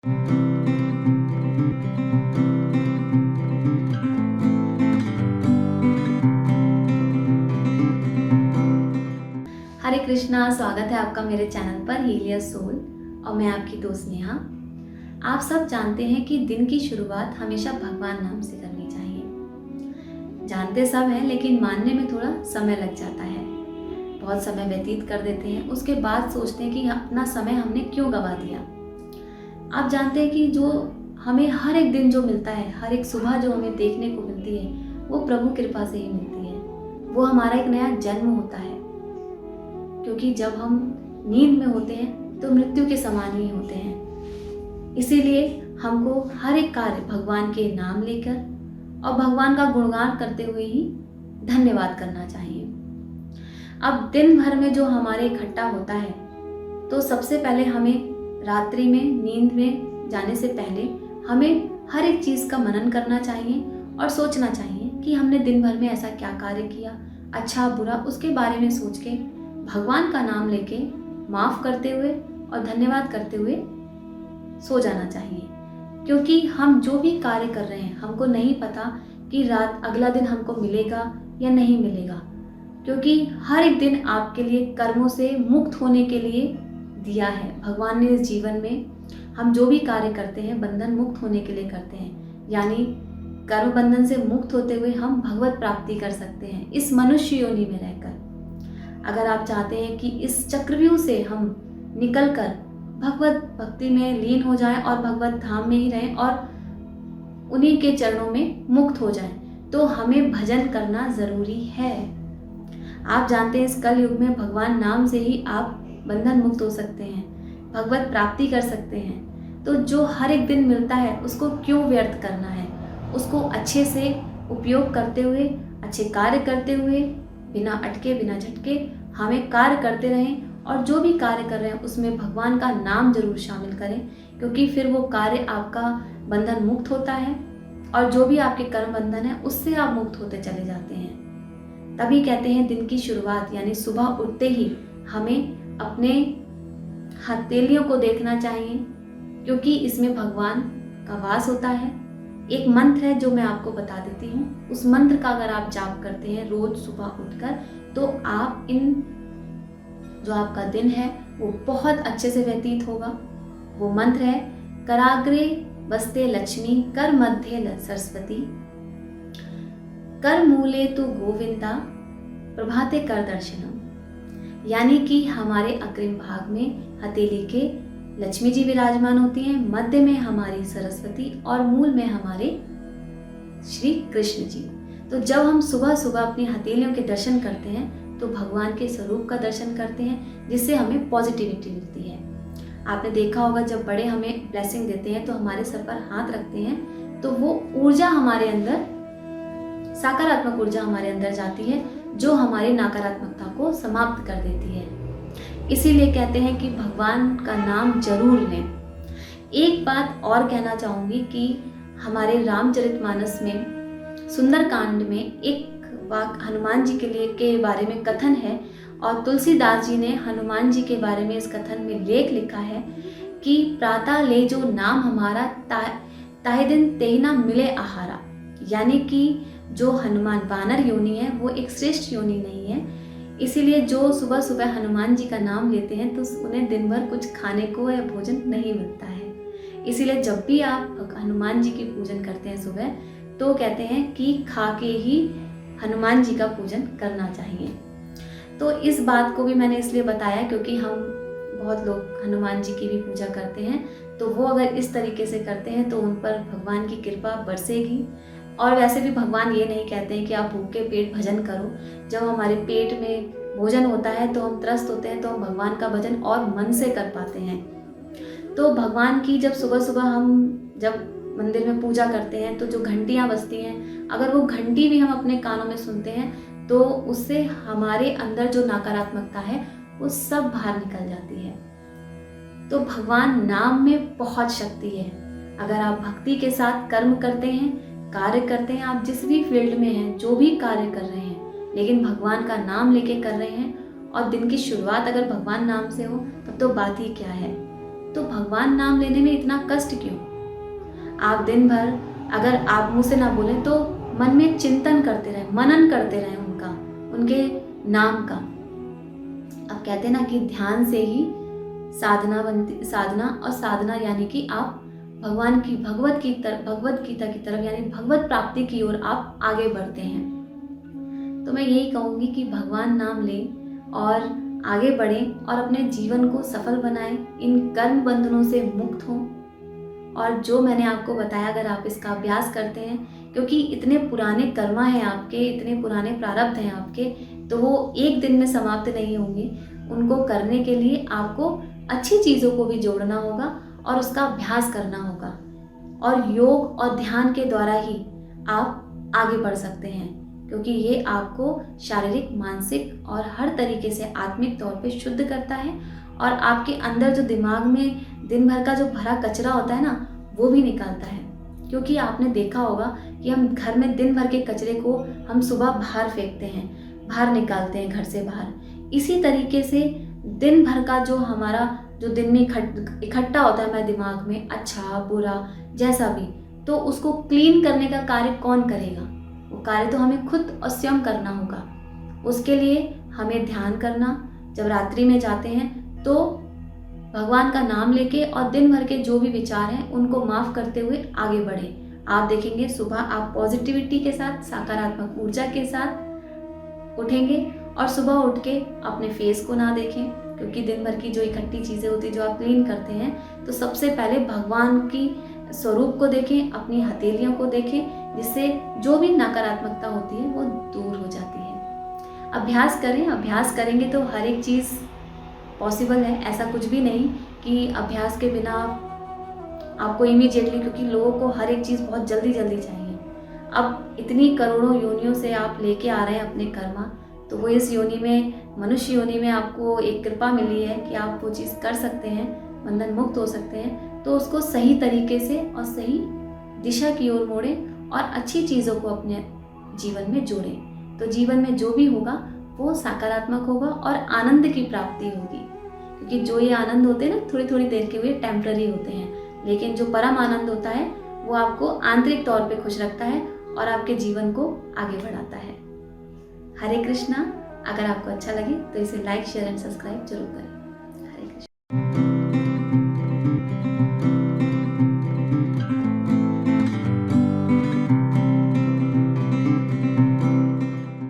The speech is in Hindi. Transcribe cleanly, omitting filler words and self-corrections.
हरे कृष्णा, स्वागत है आपका मेरे चैनल पर हील योर सोल और मैं आपकी दोस्त नेहा। आप सब जानते हैं कि दिन की शुरुआत हमेशा भगवान नाम से करनी चाहिए। जानते सब हैं लेकिन मानने में थोड़ा समय लग जाता है। बहुत समय व्यतीत कर देते हैं, उसके बाद सोचते हैं कि अपना समय हमने क्यों गवा दिया। आप जानते हैं कि जो हमें हर एक दिन जो मिलता है, हर एक सुबह जो हमें देखने को मिलती है, वो प्रभु कृपा से ही मिलती है। वो हमारा एक नया जन्म होता है, क्योंकि जब हम नींद में होते हैं तो मृत्यु के समान ही होते हैं। इसीलिए हमको हर एक कार्य भगवान के नाम लेकर और भगवान का गुणगान करते हुए ही धन्यवाद करना चाहिए। अब दिन भर में जो हमारे इकट्ठा होता है, तो सबसे पहले हमें रात्रि में नींद में जाने से पहले हमें हर एक चीज़ का मनन करना चाहिए और सोचना चाहिए कि हमने दिन भर में ऐसा क्या कार्य किया, अच्छा बुरा, उसके बारे में सोच के भगवान का नाम लेके माफ़ करते हुए और धन्यवाद करते हुए सो जाना चाहिए। क्योंकि हम जो भी कार्य कर रहे हैं, हमको नहीं पता कि रात अगला दिन हमको मिलेगा या नहीं मिलेगा। क्योंकि हर एक दिन आपके लिए कर्मों से मुक्त होने के लिए दिया है। भगवान ने इस जीवन में हम जो भी कार्य करते हैं बंधन मुक्त होने के लिए करते हैं, यानी कर्म बंधन से मुक्त होते हुए हम भगवत प्राप्ति कर सकते हैं इस मनुष्य योनि में रहकर। अगर आप चाहते हैं कि इस चक्रव्यूह से हम निकलकर भगवत भक्ति में लीन हो जाएं और भगवत धाम में ही रहें और उन्हीं के चरणों में मुक्त हो जाएं, तो हमें भजन करना जरूरी है। आप जानते हैं इस कल युग में भगवान नाम से ही आप बंधन मुक्त हो सकते हैं, भगवत प्राप्ति कर सकते हैं। तो जो हर एक दिन मिलता है उसको क्यों व्यर्थ करना है, उसको अच्छे से उपयोग करते हुए, अच्छे कार्य करते हुए, बिना अटके बिना झटके हमें कार्य करते रहें और जो भी कार्य कर रहे हैं उसमें भगवान का नाम जरूर शामिल करें, क्योंकि फिर वो कार्य आपका बंधन मुक्त होता है और जो भी आपके कर्म बंधन है उससे आप मुक्त होते चले जाते हैं। तभी कहते हैं दिन की शुरुआत यानी सुबह उठते ही हमें अपने हथेलियों को देखना चाहिए, क्योंकि इसमें भगवान का वास होता है। एक मंत्र है जो मैं आपको बता देती हूँ, उस मंत्र का अगर आप जाप करते हैं रोज सुबह उठकर, तो आप जो आपका दिन है वो बहुत अच्छे से व्यतीत होगा। वो मंत्र है, कराग्रे बस्ते लक्ष्मी, कर मध्य सरस्वती, कर मूले तु गोविंदा, प्रभाते कर दर्शनम। यानी कि हमारे अग्रिम भाग में हथेली के लक्ष्मी जी विराजमान होती हैं, मध्य में हमारी सरस्वती और मूल में हमारे श्री कृष्ण जी। तो जब हम सुबह सुबह अपनी हथेलियों के दर्शन करते हैं तो भगवान के स्वरूप का दर्शन करते हैं, जिससे हमें पॉजिटिविटी मिलती है। आपने देखा होगा जब बड़े हमें ब्लेसिंग देते हैं तो हमारे सर पर हाथ रखते हैं, तो वो ऊर्जा हमारे अंदर, सकारात्मक ऊर्जा हमारे अंदर जाती है जो हमारी नकारात्मकता को समाप्त कर देती है। इसीलिए कहते हैं कि भगवान का नाम जरूर लें। एक बात और कहना चाहूँगी कि हमारे रामचरितमानस में सुंदरकांड में एक वाक हनुमान जी के बारे में कथन है, और तुलसीदास जी ने हनुमान जी के बारे में इस कथन में लेख लिखा है कि प्रातः ले जो नाम हमारा, ताहे दिन तेहि ना मिले आहारा। यानी कि जो हनुमान वानर योनि है वो एक श्रेष्ठ योनि नहीं है। इसीलिए जो सुबह सुबह हनुमान जी का नाम लेते हैं तो उन्हें दिन भर कुछ खाने को या भोजन नहीं मिलता है। इसीलिए जब भी आप हनुमान जी की पूजन करते हैं सुबह, तो कहते हैं कि खा के ही हनुमान जी का पूजन करना चाहिए। तो इस बात को भी मैंने इसलिए बताया क्योंकि हम बहुत लोग हनुमान जी की भी पूजा करते हैं, तो वो अगर इस तरीके से करते हैं तो उन पर भगवान की कृपा बरसेगी। और वैसे भी भगवान ये नहीं कहते हैं कि आप भूखे पेट भजन करो। जब हमारे पेट में भोजन होता है तो हम त्रस्त होते हैं, तो हम भगवान का भजन और मन से कर पाते हैं। तो भगवान की जब सुबह सुबह हम जब मंदिर में पूजा करते हैं तो जो घंटियाँ बजती हैं, अगर वो घंटी भी हम अपने कानों में सुनते हैं तो उससे हमारे अंदर जो नकारात्मकता है वो सब बाहर निकल जाती है। तो भगवान नाम में बहुत शक्ति है। अगर आप भक्ति के साथ कर्म करते हैं, कार्य करते हैं, आप जिस भी फील्ड में हैं, जो भी कार्य कर रहे हैं, लेकिन भगवान का नाम लेके कर रहे हैं और दिन की शुरुआत अगर भगवान नाम से हो तब तो बात ही क्या है। तो भगवान नाम लेने में इतना कष्ट क्यों? आप दिन भर अगर आप मुंह से ना बोलें तो मन में चिंतन करते रहें, मनन करते रहें उनके नाम का। अब कहते हैं ना कि ध्यान से ही साधना बनती, साधना और साधना यानी कि आप भगवान की भगवत गीता की तरफ यानी भगवत प्राप्ति की ओर आप आगे बढ़ते हैं। तो मैं यही कहूँगी कि भगवान नाम लें और आगे बढ़ें और अपने जीवन को सफल बनाएं, इन कर्म बंधनों से मुक्त हों। और जो मैंने आपको बताया अगर आप इसका अभ्यास करते हैं, क्योंकि इतने पुराने कर्मा हैं आपके, इतने पुराने प्रारब्ध हैं आपके, तो वो एक दिन में समाप्त नहीं होंगे। उनको करने के लिए आपको अच्छी चीज़ों को भी जोड़ना होगा और उसका अभ्यास करना होगा। और योग और ध्यान के द्वारा ही आप आगे बढ़ सकते हैं, क्योंकि ये आपको शारीरिक, मानसिक और हर तरीके से आत्मिक तौर पे शुद्ध करता है और आपके अंदर जो दिमाग में दिन भर का जो भरा कचरा होता है ना, वो भी निकालता है। क्योंकि आपने देखा होगा कि हम घर में दिन भर के कचरे को हम सुबह बाहर फेंकते हैं, बाहर निकालते हैं घर से बाहर। इसी तरीके से दिन भर का जो हमारा जो दिन में इकट्ठा होता है हमारे दिमाग में, अच्छा बुरा जैसा भी, तो उसको क्लीन करने का कार्य कौन करेगा? वो कार्य तो हमें खुद और स्वयं करना होगा। उसके लिए हमें ध्यान करना, जब रात्रि में जाते हैं तो भगवान का नाम लेके और दिन भर के जो भी विचार हैं उनको माफ करते हुए आगे बढ़े। आप देखेंगे सुबह आप पॉजिटिविटी के साथ, सकारात्मक ऊर्जा के साथ उठेंगे। और सुबह उठ के अपने फेस को ना देखें, क्योंकि दिन भर की जो इकट्ठी चीज़ें होती हैं जो आप क्लीन करते हैं, तो सबसे पहले भगवान की स्वरूप को देखें, अपनी हथेलियों को देखें, जिससे जो भी नकारात्मकता होती है वो दूर हो जाती है। अभ्यास करें, अभ्यास करेंगे तो हर एक चीज़ पॉसिबल है। ऐसा कुछ भी नहीं कि अभ्यास के बिना आपको इमीडिएटली, क्योंकि लोगों को हर एक चीज़ बहुत जल्दी जल्दी चाहिए। अब इतनी करोड़ों योनियों से आप लेके आ रहे हैं अपने कर्मा, तो वो इस योनि में, मनुष्य योनि में आपको एक कृपा मिली है कि आप वो चीज़ कर सकते हैं, बंधन मुक्त हो सकते हैं। तो उसको सही तरीके से और सही दिशा की ओर मोड़ें और अच्छी चीज़ों को अपने जीवन में जोड़ें। तो जीवन में जो भी होगा वो सकारात्मक होगा और आनंद की प्राप्ति होगी। क्योंकि जो ये आनंद होते हैं ना, थोड़ी थोड़ी देर के हुए टेम्पररी होते हैं, लेकिन जो परम आनंद होता है वो आपको आंतरिक तौर पे खुश रखता है और आपके जीवन को आगे बढ़ाता है। हरे कृष्णा। अगर आपको अच्छा लगे तो इसे लाइक, शेयर एंड सब्सक्राइब जरूर करें। हरे कृष्णा।